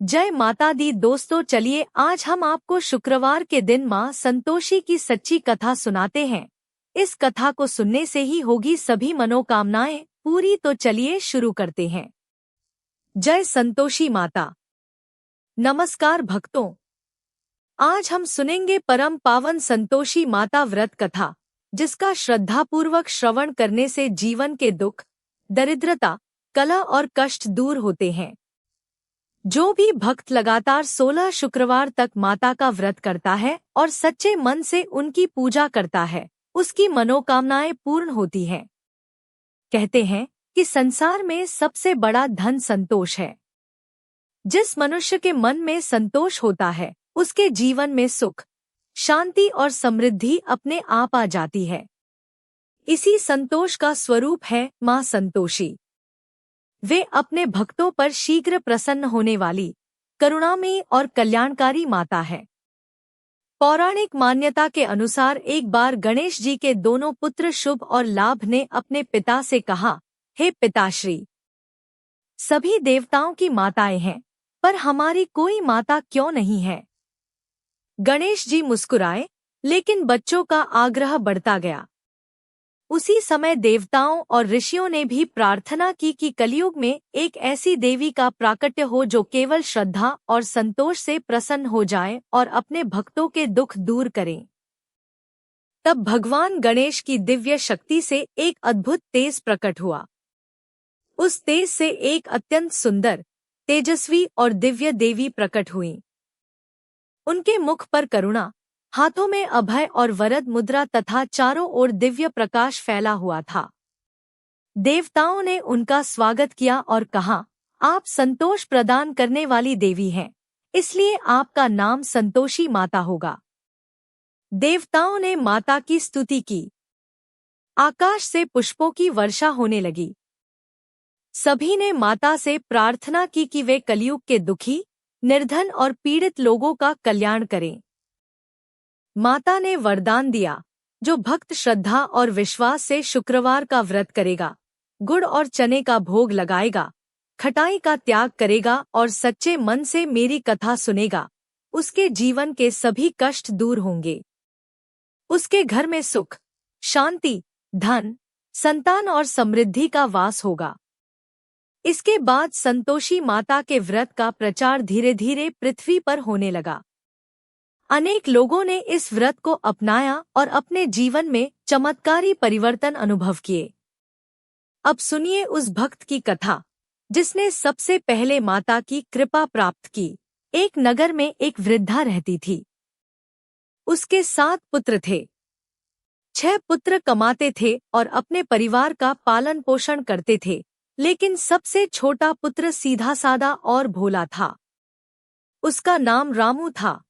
जय माता दी दोस्तों, चलिए आज हम आपको शुक्रवार के दिन माँ संतोषी की सच्ची कथा सुनाते हैं। इस कथा को सुनने से ही होगी सभी मनोकामनाएं पूरी। तो चलिए शुरू करते हैं। जय संतोषी माता। नमस्कार भक्तों, आज हम सुनेंगे परम पावन संतोषी माता व्रत कथा, जिसका श्रद्धापूर्वक श्रवण करने से जीवन के दुख, दरिद्रता, कलह और कष्ट दूर होते हैं। जो भी भक्त लगातार 16 शुक्रवार तक माता का व्रत करता है और सच्चे मन से उनकी पूजा करता है, उसकी मनोकामनाएं पूर्ण होती हैं। कहते हैं कि संसार में सबसे बड़ा धन संतोष है। जिस मनुष्य के मन में संतोष होता है, उसके जीवन में सुख, शांति और समृद्धि अपने आप आ जाती है। इसी संतोष का स्वरूप है माँ संतोषी। वे अपने भक्तों पर शीघ्र प्रसन्न होने वाली करुणामयी और कल्याणकारी माता है। पौराणिक मान्यता के अनुसार एक बार गणेश जी के दोनों पुत्र शुभ और लाभ ने अपने पिता से कहा, हे पिताश्री, सभी देवताओं की माताएं हैं, पर हमारी कोई माता क्यों नहीं है? गणेश जी मुस्कुराए, लेकिन बच्चों का आग्रह बढ़ता गया। उसी समय देवताओं और ऋषियों ने भी प्रार्थना की कि कलयुग में एक ऐसी देवी का प्राकट्य हो जो केवल श्रद्धा और संतोष से प्रसन्न हो जाए और अपने भक्तों के दुख दूर करें। तब भगवान गणेश की दिव्य शक्ति से एक अद्भुत तेज प्रकट हुआ। उस तेज से एक अत्यंत सुंदर, तेजस्वी और दिव्य देवी प्रकट हुई। उनके मुख पर करुणा, हाथों में अभय और वरद मुद्रा तथा चारों ओर दिव्य प्रकाश फैला हुआ था। देवताओं ने उनका स्वागत किया और कहा, आप संतोष प्रदान करने वाली देवी हैं, इसलिए आपका नाम संतोषी माता होगा। देवताओं ने माता की स्तुति की। आकाश से पुष्पों की वर्षा होने लगी। सभी ने माता से प्रार्थना की कि वे कलयुग के दुखी, निर्धन और पीड़ित लोगों का कल्याण करें। माता ने वरदान दिया, जो भक्त श्रद्धा और विश्वास से शुक्रवार का व्रत करेगा, गुड़ और चने का भोग लगाएगा, खटाई का त्याग करेगा और सच्चे मन से मेरी कथा सुनेगा, उसके जीवन के सभी कष्ट दूर होंगे। उसके घर में सुख, शांति, धन, संतान और समृद्धि का वास होगा। इसके बाद संतोषी माता के व्रत का प्रचार धीरे धीरे पृथ्वी पर होने लगा। अनेक लोगों ने इस व्रत को अपनाया और अपने जीवन में चमत्कारी परिवर्तन अनुभव किए। अब सुनिए उस भक्त की कथा, जिसने सबसे पहले माता की कृपा प्राप्त की। एक नगर में एक वृद्धा रहती थी। उसके 7 पुत्र थे। 6 पुत्र कमाते थे और अपने परिवार का पालन पोषण करते थे, लेकिन सबसे छोटा पुत्र सीधा सादा और भोला था। उसका नाम रामू था।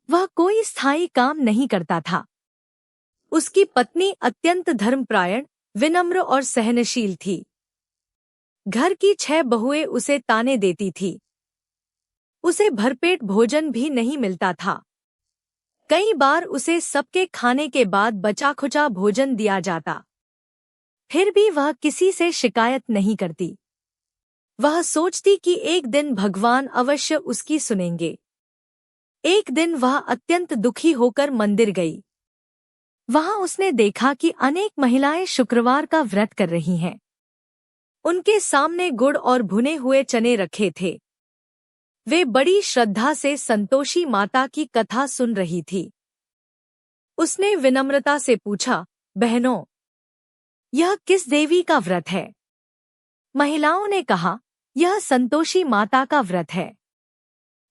वह कोई स्थायी काम नहीं करता था। उसकी पत्नी अत्यंत धर्मपरायण, विनम्र और सहनशील थी। घर की 6 बहुएं उसे ताने देती थी। उसे भरपेट भोजन भी नहीं मिलता था। कई बार उसे सबके खाने के बाद बचा खुचा भोजन दिया जाता। फिर भी वह किसी से शिकायत नहीं करती। वह सोचती कि एक दिन भगवान अवश्य उसकी सुनेंगे। एक दिन वह अत्यंत दुखी होकर मंदिर गई। वहां उसने देखा कि अनेक महिलाएं शुक्रवार का व्रत कर रही हैं। उनके सामने गुड़ और भुने हुए चने रखे थे। वे बड़ी श्रद्धा से संतोषी माता की कथा सुन रही थी। उसने विनम्रता से पूछा, बहनों, यह किस देवी का व्रत है? महिलाओं ने कहा, यह संतोषी माता का व्रत है।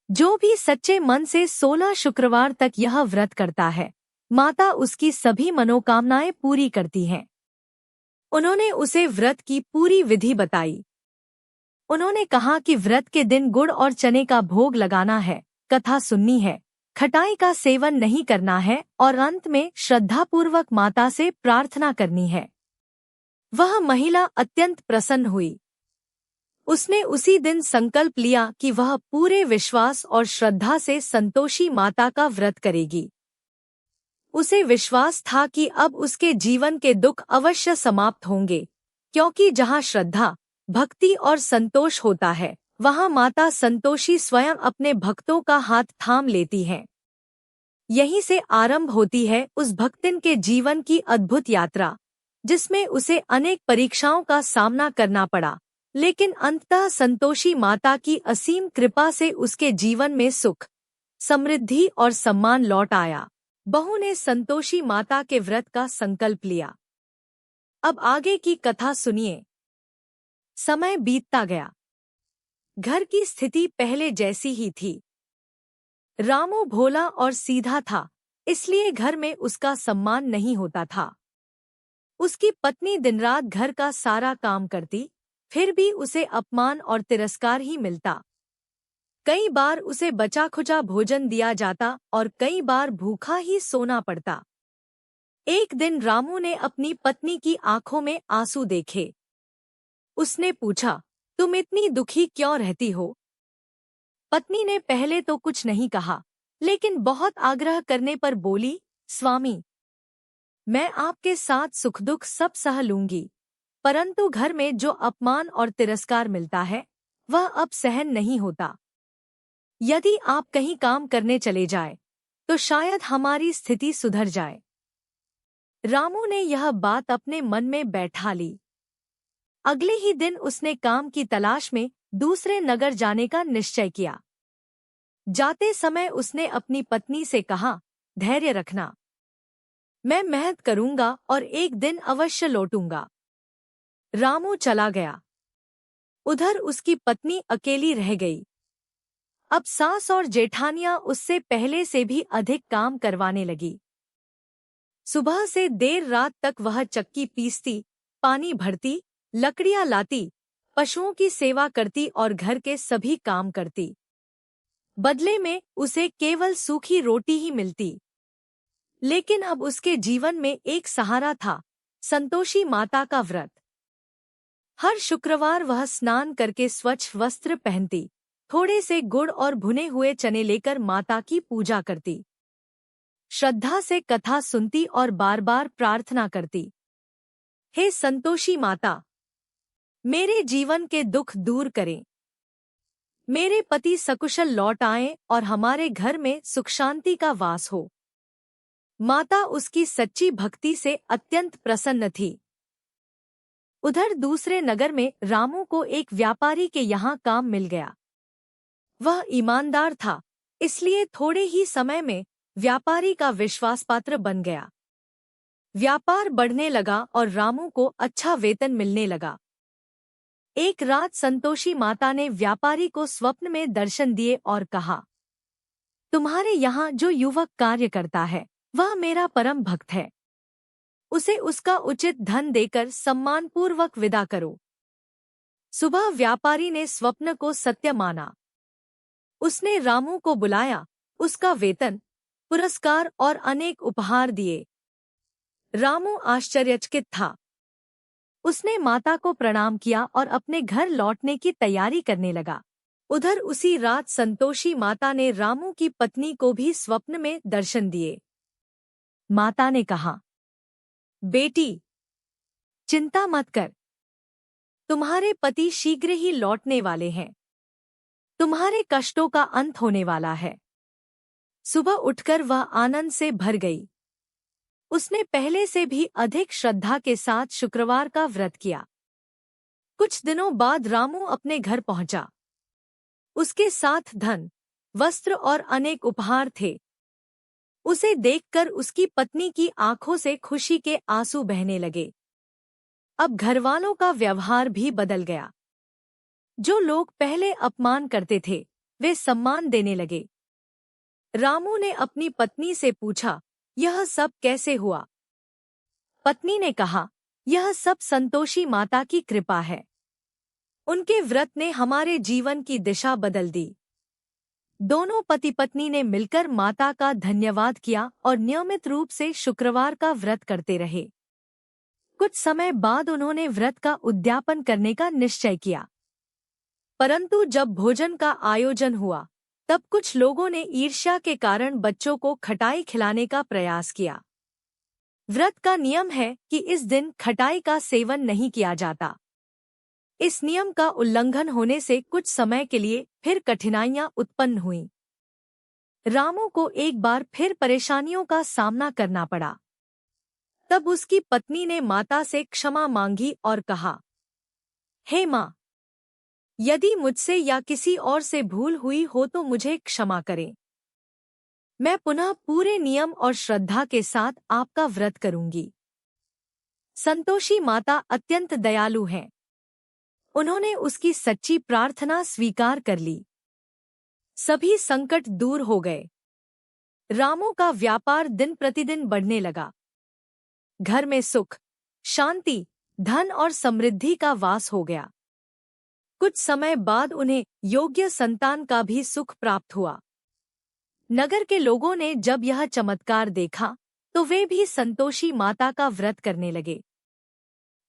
जो भी सच्चे मन से 16 शुक्रवार तक यह व्रत करता है, माता उसकी सभी मनोकामनाएं पूरी करती हैं। उन्होंने उसे व्रत की पूरी विधि बताई। उन्होंने कहा कि व्रत के दिन गुड़ और चने का भोग लगाना है, कथा सुननी है, खटाई का सेवन नहीं करना है और अंत में श्रद्धापूर्वक माता से प्रार्थना करनी है। वह महिला अत्यंत प्रसन्न हुई। उसने उसी दिन संकल्प लिया कि वह पूरे विश्वास और श्रद्धा से संतोषी माता का व्रत करेगी। उसे विश्वास था कि अब उसके जीवन के दुख अवश्य समाप्त होंगे, क्योंकि जहाँ श्रद्धा, भक्ति और संतोष होता है, वहाँ माता संतोषी स्वयं अपने भक्तों का हाथ थाम लेती हैं। यहीं से आरंभ होती है उस भक्तिन के जीवन की अद्भुत यात्रा, जिसमें उसे अनेक परीक्षाओं का सामना करना पड़ा, लेकिन अंततः संतोषी माता की असीम कृपा से उसके जीवन में सुख, समृद्धि और सम्मान लौट आया। बहू ने संतोषी माता के व्रत का संकल्प लिया। अब आगे की कथा सुनिए। समय बीतता गया। घर की स्थिति पहले जैसी ही थी। रामू भोला और सीधा था, इसलिए घर में उसका सम्मान नहीं होता था। उसकी पत्नी दिन रात घर का सारा काम करती, फिर भी उसे अपमान और तिरस्कार ही मिलता। कई बार उसे बचा खुचा भोजन दिया जाता और कई बार भूखा ही सोना पड़ता। एक दिन रामू ने अपनी पत्नी की आंखों में आंसू देखे। उसने पूछा, तुम इतनी दुखी क्यों रहती हो? पत्नी ने पहले तो कुछ नहीं कहा, लेकिन बहुत आग्रह करने पर बोली, स्वामी, मैं आपके साथ सुख दुख सब सह लूंगी, परंतु घर में जो अपमान और तिरस्कार मिलता है वह अब सहन नहीं होता। यदि आप कहीं काम करने चले जाए तो शायद हमारी स्थिति सुधर जाए। रामू ने यह बात अपने मन में बैठा ली। अगले ही दिन उसने काम की तलाश में दूसरे नगर जाने का निश्चय किया। जाते समय उसने अपनी पत्नी से कहा, धैर्य रखना, मैं मेहनत करूंगा और एक दिन अवश्य लौटूंगा। रामू चला गया। उधर उसकी पत्नी अकेली रह गई। अब सास और जेठानियां उससे पहले से भी अधिक काम करवाने लगी। सुबह से देर रात तक वह चक्की पीसती, पानी भरती, लकड़ियां लाती, पशुओं की सेवा करती और घर के सभी काम करती। बदले में उसे केवल सूखी रोटी ही मिलती। लेकिन अब उसके जीवन में एक सहारा था, संतोषी माता का व्रत। हर शुक्रवार वह स्नान करके स्वच्छ वस्त्र पहनती, थोड़े से गुड़ और भुने हुए चने लेकर माता की पूजा करती, श्रद्धा से कथा सुनती और बार बार प्रार्थना करती, हे संतोषी माता, मेरे जीवन के दुख दूर करें, मेरे पति सकुशल लौट आएं और हमारे घर में सुख शांति का वास हो। माता उसकी सच्ची भक्ति से अत्यंत प्रसन्न थी। उधर दूसरे नगर में रामू को एक व्यापारी के यहाँ काम मिल गया। वह ईमानदार था, इसलिए थोड़े ही समय में व्यापारी का विश्वासपात्र बन गया। व्यापार बढ़ने लगा और रामू को अच्छा वेतन मिलने लगा। एक रात संतोषी माता ने व्यापारी को स्वप्न में दर्शन दिए और कहा, तुम्हारे यहाँ जो युवक कार्य करता है वह मेरा परम भक्त है। उसे उसका उचित धन देकर सम्मानपूर्वक विदा करो। सुबह व्यापारी ने स्वप्न को सत्य माना। उसने रामू को बुलाया, उसका वेतन, पुरस्कार और अनेक उपहार दिए। रामू आश्चर्यचकित था। उसने माता को प्रणाम किया और अपने घर लौटने की तैयारी करने लगा। उधर उसी रात संतोषी माता ने रामू की पत्नी को भी स्वप्न में दर्शन दिए। माता ने कहा, बेटी, चिंता मत कर, तुम्हारे पति शीघ्र ही लौटने वाले हैं। तुम्हारे कष्टों का अंत होने वाला है। सुबह उठकर वह आनंद से भर गई। उसने पहले से भी अधिक श्रद्धा के साथ शुक्रवार का व्रत किया। कुछ दिनों बाद रामू अपने घर पहुंचा। उसके साथ धन, वस्त्र और अनेक उपहार थे। उसे देखकर उसकी पत्नी की आंखों से खुशी के आंसू बहने लगे। अब घरवालों का व्यवहार भी बदल गया। जो लोग पहले अपमान करते थे वे सम्मान देने लगे। रामू ने अपनी पत्नी से पूछा, यह सब कैसे हुआ? पत्नी ने कहा, यह सब संतोषी माता की कृपा है। उनके व्रत ने हमारे जीवन की दिशा बदल दी। दोनों पति पत्नी ने मिलकर माता का धन्यवाद किया और नियमित रूप से शुक्रवार का व्रत करते रहे। कुछ समय बाद उन्होंने व्रत का उद्यापन करने का निश्चय किया। परंतु जब भोजन का आयोजन हुआ तब कुछ लोगों ने ईर्ष्या के कारण बच्चों को खटाई खिलाने का प्रयास किया। व्रत का नियम है कि इस दिन खटाई का सेवन नहीं किया जाता। इस नियम का उल्लंघन होने से कुछ समय के लिए फिर कठिनाइयां उत्पन्न हुईं। रामू को एक बार फिर परेशानियों का सामना करना पड़ा। तब उसकी पत्नी ने माता से क्षमा मांगी और कहा, हे माँ, यदि मुझसे या किसी और से भूल हुई हो तो मुझे क्षमा करें। मैं पुनः पूरे नियम और श्रद्धा के साथ आपका व्रत करूंगी। संतोषी माता अत्यंत दयालु हैं। उन्होंने उसकी सच्ची प्रार्थना स्वीकार कर ली। सभी संकट दूर हो गए। रामू का व्यापार दिन प्रतिदिन बढ़ने लगा। घर में सुख, शांति, धन और समृद्धि का वास हो गया। कुछ समय बाद उन्हें योग्य संतान का भी सुख प्राप्त हुआ। नगर के लोगों ने जब यह चमत्कार देखा तो वे भी संतोषी माता का व्रत करने लगे।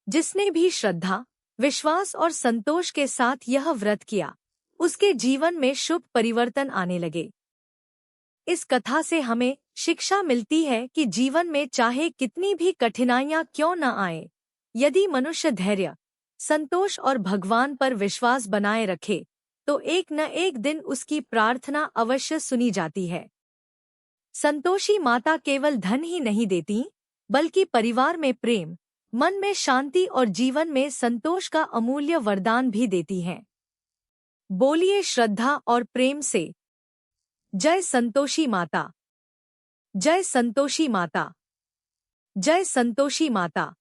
जिसने भी श्रद्धा, विश्वास और संतोष के साथ यह व्रत किया, उसके जीवन में शुभ परिवर्तन आने लगे। इस कथा से हमें शिक्षा मिलती है कि जीवन में चाहे कितनी भी कठिनाइयां क्यों न आए, यदि मनुष्य धैर्य, संतोष और भगवान पर विश्वास बनाए रखे तो एक न एक दिन उसकी प्रार्थना अवश्य सुनी जाती है। संतोषी माता केवल धन ही नहीं देती, बल्कि परिवार में प्रेम, मन में शांति और जीवन में संतोष का अमूल्य वरदान भी देती हैं। बोलिए श्रद्धा और प्रेम से जय संतोषी माता। जय संतोषी माता। जय संतोषी माता।